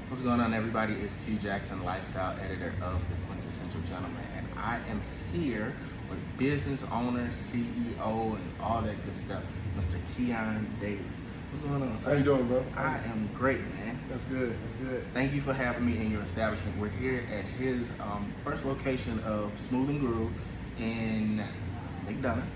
What's going on, everybody? It's Q Jackson, lifestyle editor of The Quintessential Gentleman, and I am here with business owner, CEO, and all that good stuff, Mr. Keon Davis. What's going on, sir? How you doing, bro? I am great, man. That's good. That's good. Thank you for having me in your establishment. We're here at his first location of Smooth and Groove in McDonough.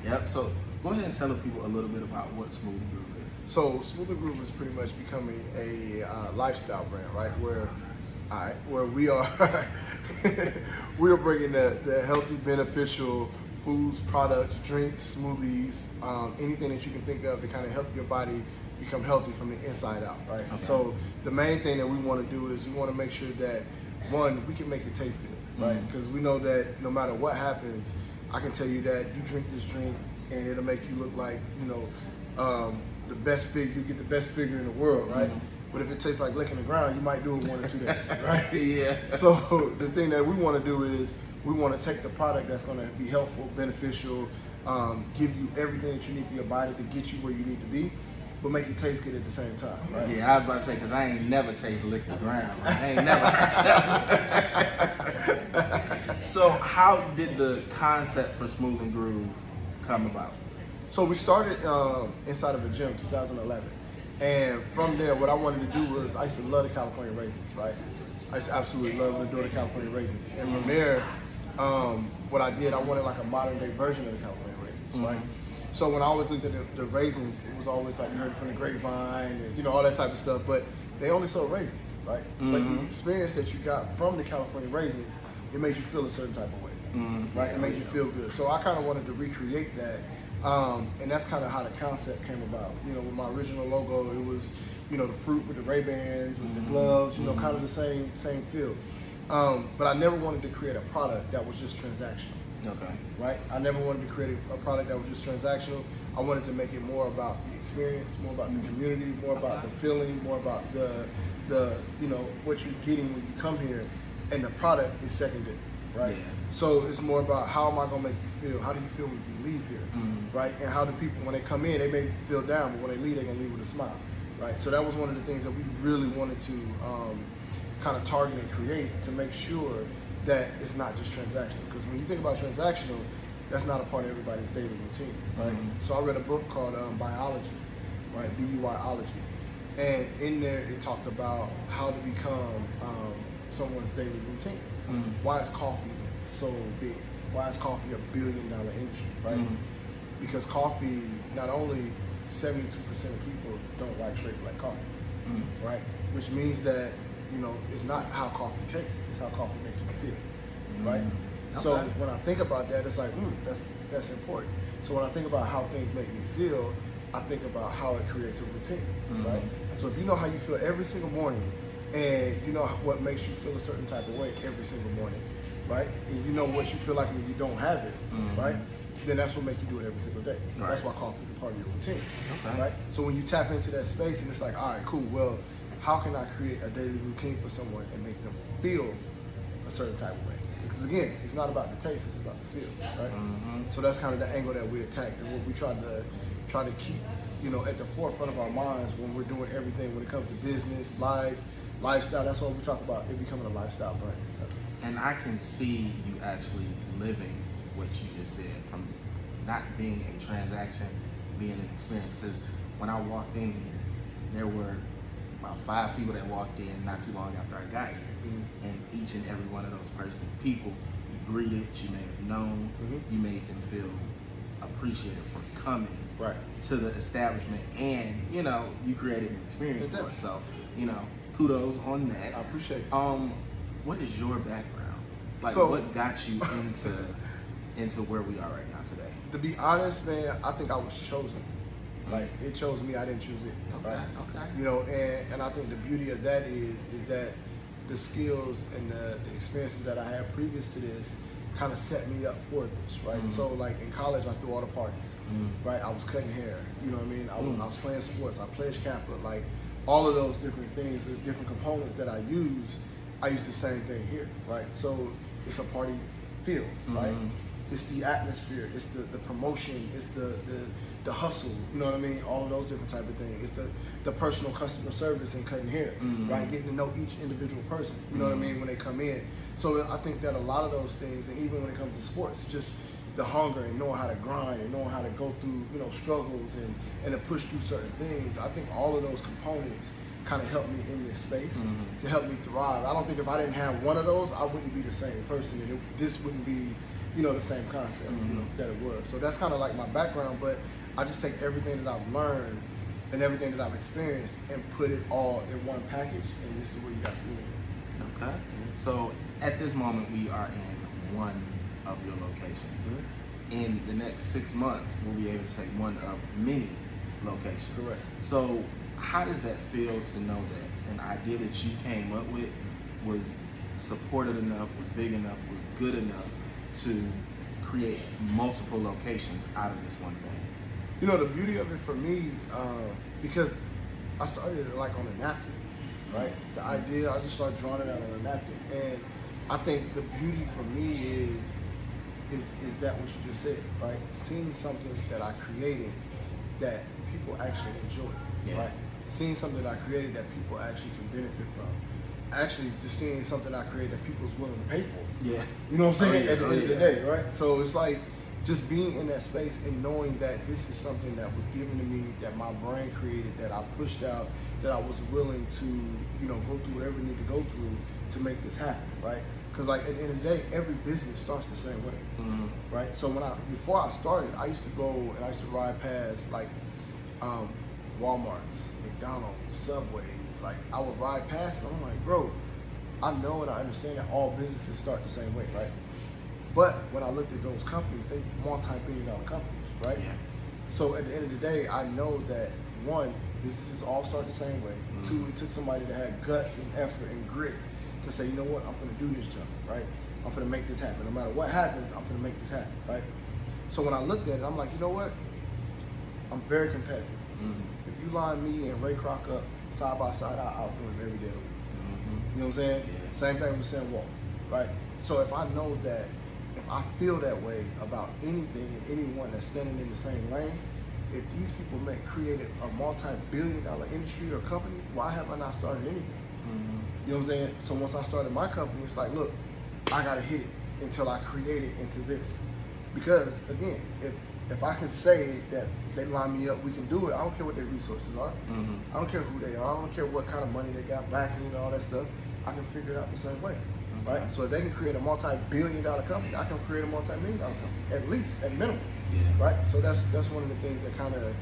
Yep. So go ahead and tell the people a little bit about what Smooth and Groove is. So Smooth and Groove is pretty much becoming a lifestyle brand, right? Where we are, we are bringing the healthy, beneficial foods, products, drinks, smoothies, anything that you can think of to kind of help your body become healthy from the inside out, right? Okay. So the main thing that we want to do is we want to make sure that, one, we can make it taste good, right? Because we know that no matter what happens, I can tell you that you drink this drink and it'll make you look like, the best figure, you get the best figure in the world, right? But if it tastes like licking the ground, you might do it 1 or 2 days, right? Yeah. So the thing that we want to do is we want to take the product that's going to be helpful, beneficial, give you everything that you need for your body to get you where you need to be, but make it taste good at the same time, right? Yeah, I was about to say, because I ain't never taste lick the ground. Right? I ain't never. So how did the concept for Smooth and Groove come about? So we started inside of a gym, 2011. And from there, what I wanted to do was, I used to love the California raisins, right? I used to absolutely love and adore the California raisins. And from there, what I did, I wanted like a modern day version of the California raisins, right? So when I always looked at the raisins, it was always like you heard it from the grapevine and all that type of stuff, but they only sold raisins, right? But the experience that you got from the California raisins, it made you feel a certain type of way, right? It made you feel good. So I kind of wanted to recreate that. And that's kind of how the concept came about. With my original logo, it was, the fruit with the Ray-Bans, with the gloves, kind of the same feel. But I never wanted to create a product that was just transactional. Okay. Right? I never wanted to create a product that was just transactional. I wanted to make it more about the experience, more about the community, more about the feeling, more about the what you're getting when you come here, and the product is secondary. Right? Yeah. So it's more about how am I gonna make you feel? How do you feel when you leave here? Right? And how do people, when they come in, they may feel down, but when they leave, they're gonna leave with a smile. Right? So that was one of the things that we really wanted to kind of target and create to make sure that it's not just transactional. Because when you think about transactional, that's not a part of everybody's daily routine. Right? So I read a book called Biology, right? B-U-Y-ology. And in there, it talked about how to become someone's daily routine. Why is coffee so big? Why is coffee $1 billion industry, right? Because coffee, not only 72% of people don't like straight black coffee, right? Which means that, it's not how coffee tastes, it's how coffee makes you feel, right? Okay. So when I think about that, it's like, that's important. So when I think about how things make me feel, I think about how it creates a routine, right? So if you know how you feel every single morning, and you know what makes you feel a certain type of way every single morning, right? And you know what you feel like when you don't have it, right? Then that's what makes you do it every single day. Right. That's why coffee is a part of your routine, right? So when you tap into that space and it's like, all right, cool, well, how can I create a daily routine for someone and make them feel a certain type of way? Because again, it's not about the taste, it's about the feel, right? So that's kind of the angle that we attacked and what we try to keep, at the forefront of our minds when we're doing everything when it comes to business, life, lifestyle. That's what we talk about, it becoming a lifestyle brand. And I can see you actually living what you just said, from not being a transaction, being an experience. Because when I walked in here, there were about 5 people that walked in not too long after I got here. And each and every one of those people you greeted, you may have known, you made them feel appreciated for coming to the establishment, and you created an experience for it. So kudos on that. I appreciate it. What is your background? Like, what got you into where we are right now today? To be honest, man, I think I was chosen. Like, it chose me, I didn't choose it. Okay. And I think the beauty of that is that the skills and the experiences that I had previous to this kind of set me up for this, right? So like in college, I threw all the parties, right? I was cutting hair, you know what I mean? I was playing sports, I pledged Kappa, like all of those different things, the different components that I use the same thing here, right? So it's a party feel, right? it's the atmosphere, it's the promotion, it's the hustle, you know what I mean? All of those different type of things. It's the personal customer service and cutting hair, right? Getting to know each individual person, you know what I mean, when they come in. So I think that a lot of those things, and even when it comes to sports, just the hunger and knowing how to grind and knowing how to go through, you know, struggles and to push through certain things. I think all of those components kind of helped me in this space to help me thrive. I don't think if I didn't have one of those, I wouldn't be the same person, and this wouldn't be, you know, the same concept, you know, that it was. So that's kind of like my background, but I just take everything that I've learned and everything that I've experienced and put it all in one package, and this is where you guys see it. Okay. So at this moment, we are in one of your locations. In the next 6 months, we'll be able to take one of many locations. Correct. So how does that feel to know that an idea that you came up with was supported enough, was big enough, was good enough to create multiple locations out of this one thing? You know, the beauty of it for me, because I started it like on a napkin, right? The idea, I just started drawing it out on a napkin. And I think the beauty for me is that what you just said, right? Seeing something that I created that people actually enjoy, right? Seeing something that I created that people actually can benefit from. Actually, just seeing something I created that people's willing to pay for. Yeah. You know what I'm saying? At the end of the day, right? So it's like just being in that space and knowing that this is something that was given to me, that my brain created, that I pushed out, that I was willing to, you know, go through whatever I need to go through to make this happen, right? Because like at the end of the day, every business starts the same way, right? So before I started, I used to go and I used to ride past like Walmart's, McDonald's, Subways. Like I would ride past and I'm like, bro, I know and I understand that all businesses start the same way, right? But when I looked at those companies, they multi-billion-dollar companies, right? Yeah. So at the end of the day, I know that one, businesses all start the same way. Two, it took somebody that had guts and effort and grit to say, you know what, I'm gonna do this jump, right? I'm gonna make this happen. No matter what happens, I'm gonna make this happen, right? So when I looked at it, I'm like, you know what? I'm very competitive. If you line me and Ray Kroc up side by side, I'll outdo him every day of the week. You know what I'm saying? Yeah. Same thing with Sam Walton, right? So if I know that, if I feel that way about anything and anyone that's standing in the same lane, if these people created a multi-billion-dollar industry or company, why have I not started anything? You know what I'm saying? So once I started my company, it's like, look, I gotta hit it until I create it into this. Because again, if I can say that they line me up, we can do it. I don't care what their resources are. I don't care who they are. I don't care what kind of money they got backing and all that stuff. I can figure it out the same way, right? So if they can create a multi-billion-dollar company, I can create a multi-million-dollar company, at least, at minimum, right? So that's one of the things that kind of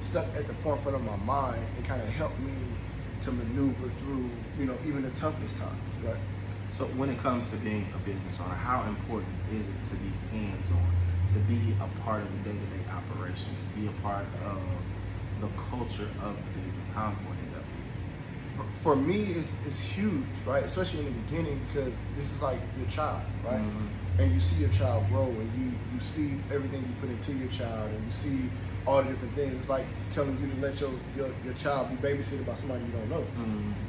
stuck at the forefront of my mind and kind of helped me to maneuver through, you know, even the toughest times, right? So when it comes to being a business owner, how important is it to be hands-on, to be a part of the day-to-day operation, to be a part of the culture of the business? How important is that for you? For me, it's huge, right? Especially in the beginning, because this is like your child, right? And you see your child grow, and you see everything you put into your child, and you see all the different things. It's like telling you to let your child be babysitted by somebody you don't know.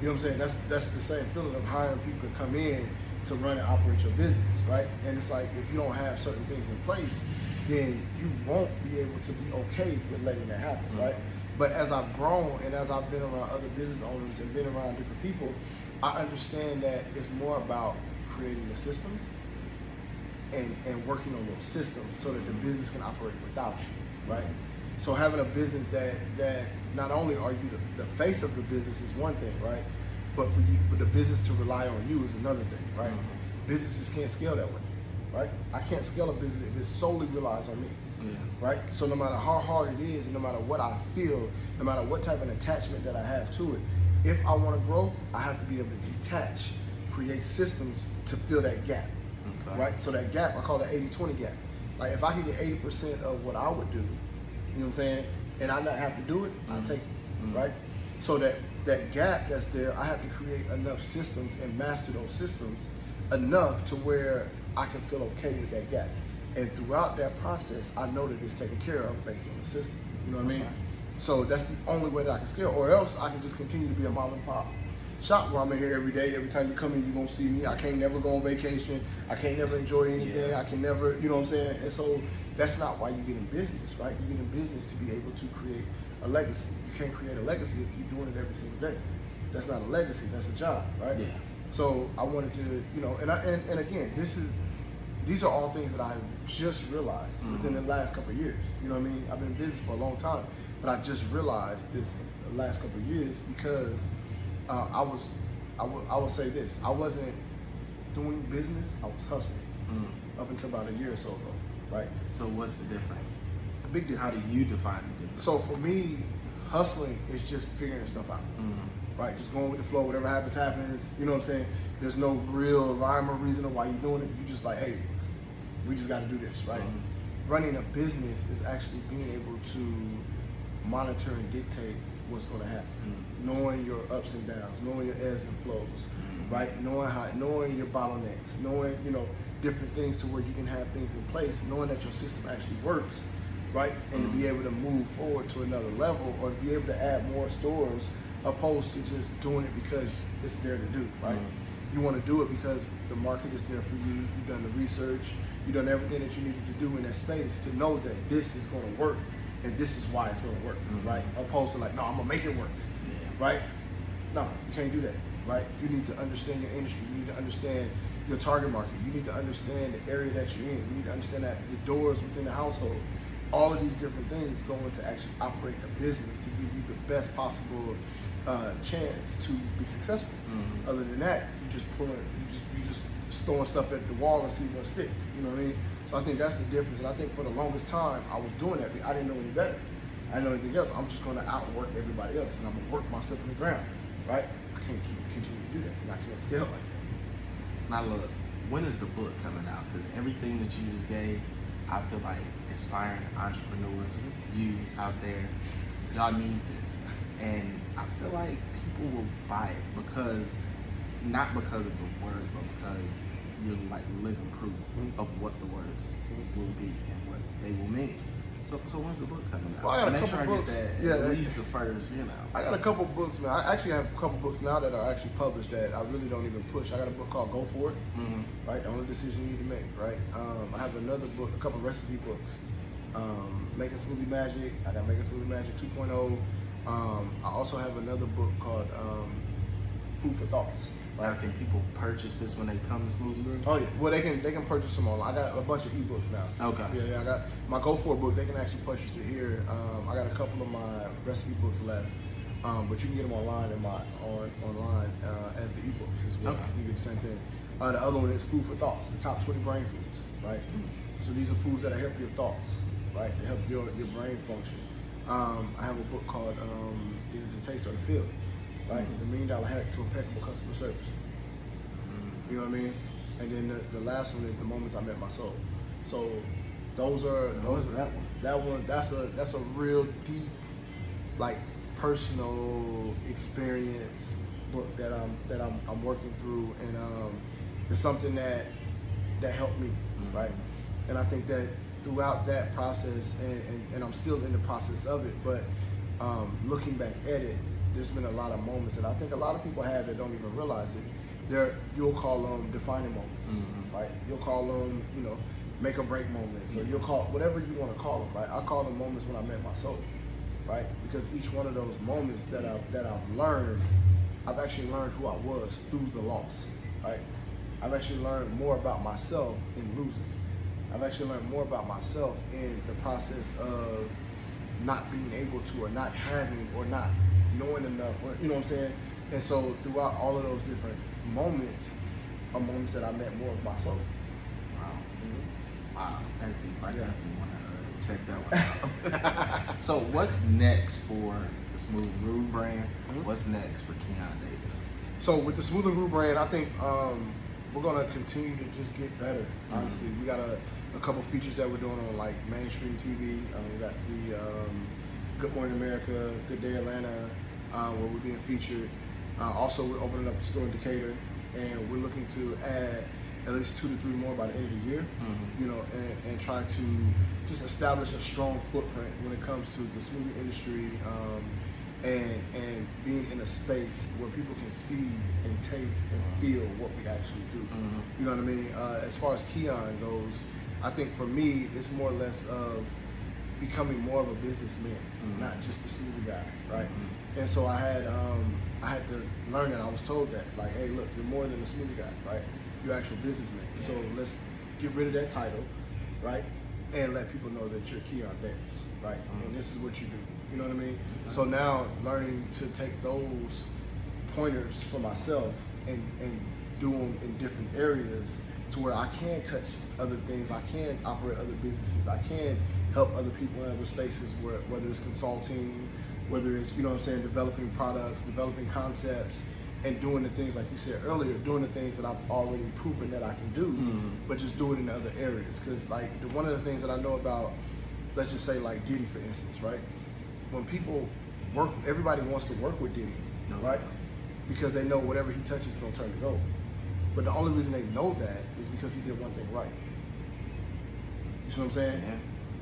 You know what I'm saying? That's the same feeling of hiring people to come in to run and operate your business, right? And it's like if you don't have certain things in place, then you won't be able to be okay with letting that happen, right? But as I've grown and as I've been around other business owners and been around different people, I understand that it's more about creating the systems and working on those systems so that the business can operate without you, right? So having a business that not only are you the face of the business is one thing, right? But for the business to rely on you is another thing, right? Businesses can't scale that way, right? I can't scale a business if it solely relies on me, right? So no matter how hard it is and no matter what I feel, no matter what type of attachment that I have to it, if I want to grow, I have to be able to detach, create systems to fill that gap, right? So that gap, I call it 80-20 gap. Like if I can get 80% of what I would do, you know what I'm saying, and I not have to do it, I'll take it, right? So that gap that's there, I have to create enough systems and master those systems enough to where I can feel okay with that gap. And throughout that process, I know that it's taken care of based on the system. You know what I mean? So that's the only way that I can scale, or else I can just continue to be a mom and pop. shop where I'm in here every day. Every time you come in, you're gonna see me. I can't never go on vacation. I can't never enjoy anything. Yeah. I can never, you know what I'm saying? And so that's not why you get in business, right? You get in business to be able to create a legacy. You can't create a legacy if you're doing it every single day. That's not a legacy. That's a job, right? Yeah. So I wanted to, you know, and again, these are all things that I've just realized within the last couple of years. You know what I mean? I've been in business for a long time, but I just realized this the last couple of years because I would say this: I wasn't doing business; I was hustling up until about a year or so ago, right? So what's the difference? A big difference. How do you define the difference? So for me, hustling is just figuring stuff out. Right, just going with the flow. Whatever happens, happens. You know what I'm saying? There's no real rhyme or reason of why you're doing it. You just like, hey, we just got to do this, right? Running a business is actually being able to monitor and dictate what's going to happen, knowing your ups and downs, knowing your ebbs and flows, right? Knowing your bottlenecks, knowing different things to where you can have things in place, knowing that your system actually works, right? And to be able to move forward to another level or be able to add more stores. Opposed to just doing it because it's there to do, right? You want to do it because the market is there for you. You've done the research. You've done everything that you needed to do in that space to know that this is going to work and this is why it's going to work, right? Opposed to like, no, I'm going to make it work, right? No, you can't do that, right? You need to understand your industry. You need to understand your target market. You need to understand the area that you're in. You need to understand that the doors within the household. All of these different things go into actually operate a business to give you the best possible chance to be successful. Other than that, you just throwing stuff at the wall and see what sticks. You know what I mean? So I think that's the difference. And I think for the longest time, I was doing that. I didn't know any better. I didn't know anything else. I'm just going to outwork everybody else, and I'm going to work myself in the ground, right? I can't continue to do that, and I can't scale like that. Now look, when is the book coming out? Because everything that you just gave, I feel like inspiring entrepreneurs, you out there, y'all need this. And I feel like people will buy it because, not because of the word, but because you're like living proof of what the words will be and what they will mean. So when's the book coming out? Well, I got a Make couple sure books. I get that Yeah, at least the first, I got a couple books, man. I actually have a couple books now that are actually published that I really don't even push. I got a book called Go For It, right? The only decision you need to make, right? I have another book, a couple recipe books. Making Smoothie Magic. I got Making Smoothie Magic 2.0. I also have another book called Food for Thoughts. Now, can people purchase this when they come to Smooth and Groove? Oh yeah, well they can purchase them online. I got a bunch of ebooks now. Okay. Yeah, I got my Go For It book. They can actually purchase it here. I got a couple of my recipe books left, but you can get them online online as the ebooks as well. Okay. You get the same thing. The other one is Food for Thoughts, the top 20 brain foods, right? So these are foods that help your thoughts, right? They help your brain function. I have a book called Is It the Taste or the Feel? Right? The $1 Million Hack to Impeccable Customer Service. You know what I mean? And then the last one is The Moments I Met My Soul. So those are What is that one? That one that's a real deep, like personal experience book that I'm working through, and it's something that helped me, right? And I think that throughout that process, and I'm still in the process of it, but looking back at it, there's been a lot of moments that I think a lot of people have that don't even realize it. You'll call them defining moments, right? You'll call them, make or break moments, or you'll call whatever you want to call them, right? I call them moments when I met my soul, right? Because each one of those moments that I've learned, I've actually learned who I was through the loss, right? I've actually learned more about myself in losing. I've actually learned more about myself in the process of not being able to, or not having, or not knowing enough, or you know what I'm saying? And so throughout all of those different moments are moments that I met more of my soul. Wow. Wow, that's deep. I definitely want to check that one out. So what's next for the Smooth and Groove brand? What's next for Keon Davis? So with the Smooth and Groove brand, I think we're gonna continue to just get better. Honestly, we got a couple features that we're doing on like mainstream TV. We got the Good Morning America, Good Day Atlanta, where we're being featured. Also, we're opening up a store in Decatur, and we're looking to add at least 2 to 3 more by the end of the year. And try to just establish a strong footprint when it comes to the smoothie industry, and being in a space where people can see and taste and feel what we actually do. You know what I mean? As far as Keon goes, I think for me, it's more or less of becoming more of a businessman, not just a smoothie guy, right? And so I had to learn that. I was told that, like, hey, look, you're more than a smoothie guy, right? You're an actual businessman. So let's get rid of that title, right? And let people know that you're Keon Davis, right? And this is what you do. You know what I mean? So now learning to take those pointers for myself and do them in different areas to where I can touch other things, I can operate other businesses, I can help other people in other spaces, whether it's consulting, whether it's, you know what I'm saying, developing products, developing concepts, and doing the things, like you said earlier, doing the things that I've already proven that I can do, but just do it in other areas. Because like one of the things that I know about, let's just say like Diddy, for instance, right? When people work, everybody wants to work with Diddy, right? Because they know whatever he touches is gonna turn to gold. But the only reason they know that is because he did one thing right. You see what I'm saying? Yeah.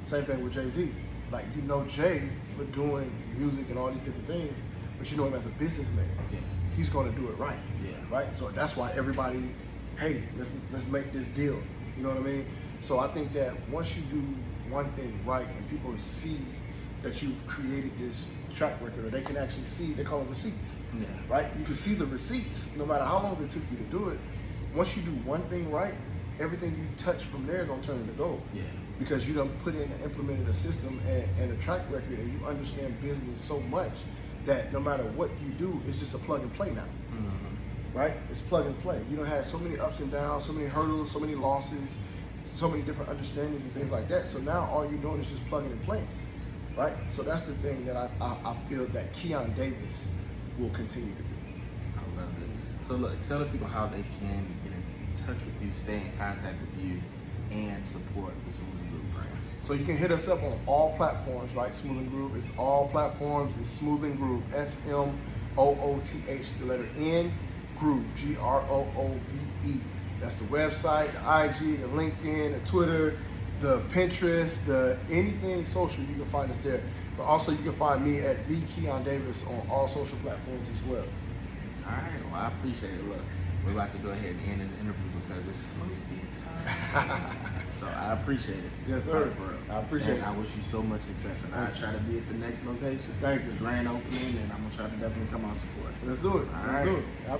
Same thing with Jay-Z. Like, you know Jay for doing music and all these different things, but you know him as a businessman. Yeah. He's gonna do it right. Yeah. Right? So that's why everybody, hey, let's make this deal. You know what I mean? So I think that once you do one thing right and people see that you've created this track record, or they can actually see, they call them receipts. Yeah. Right? You can see the receipts no matter how long it took you to do it. Once you do one thing right, everything you touch from there is gonna turn into gold. Yeah. Because you done put in and implemented a system and a track record, and you understand business so much that no matter what you do, it's just a plug and play now. Right? It's plug and play. You don't have so many ups and downs, so many hurdles, so many losses, so many different understandings and things like that. So now all you're doing is just plugging and playing. Right? So that's the thing that I feel that Keon Davis will continue to do. I love it. So look, tell the people how they can get in touch with you, stay in contact with you, and support the Smoothing Group brand. So you can hit us up on all platforms, right? Smoothing Group is all platforms. It's Smoothing Group, SMOOTH, the letter N, Groove, GROOVE. That's the website, the IG, the LinkedIn, the Twitter, the Pinterest, the anything social, you can find us there. But also you can find me at the Keon Davis on all social platforms as well. All right, well, I appreciate it. Look, we're about to go ahead and end this interview because it's smoothie time. So I appreciate it. Yes, sir. For real. I appreciate it. I wish you so much success, and I'll try to be at the next location. Thank you. The grand opening, and I'm gonna try to definitely come on support. Let's do it. All Let's right. do it. I